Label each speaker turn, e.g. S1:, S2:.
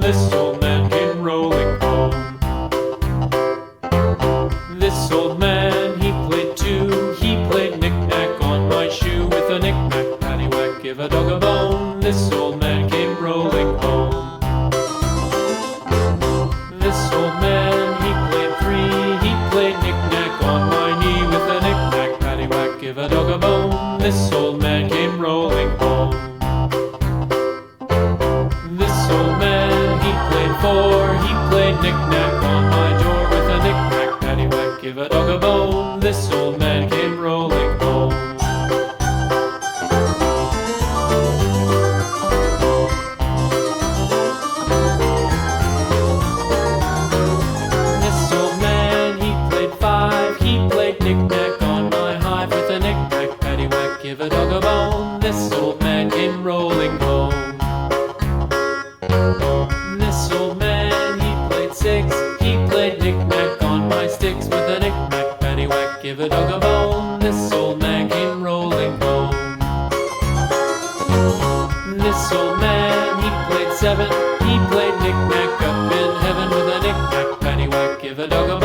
S1: this old man came rolling home. This old man, he played too. He played knick-knack on my shoe. With a knick-knack, paddywhack, give a dog a bone. This old man came rolling home. This old man, he played three. He played knick-knack on my knee. With a knick-knack, paddywhack, give a dog a bone. This old man came rolling home. This old man, he played four. He played knick-knack on my door. With a knick-knack, paddywhack, give a dog a bone. This old man came rolling home. This old man, he played five. He played knick-knack on my hive. With a knick-knack, paddywhack, give a dog a bone. This old man came rolling home. This old man, he played six. He played knick-knack on my sticks. With a knick-knack, paddywhack, give a dog a bone. This old man came rolling home. This old man, he played seven. He played knick-knack up in heaven. With a knick-knack, paddywhack, give a dog a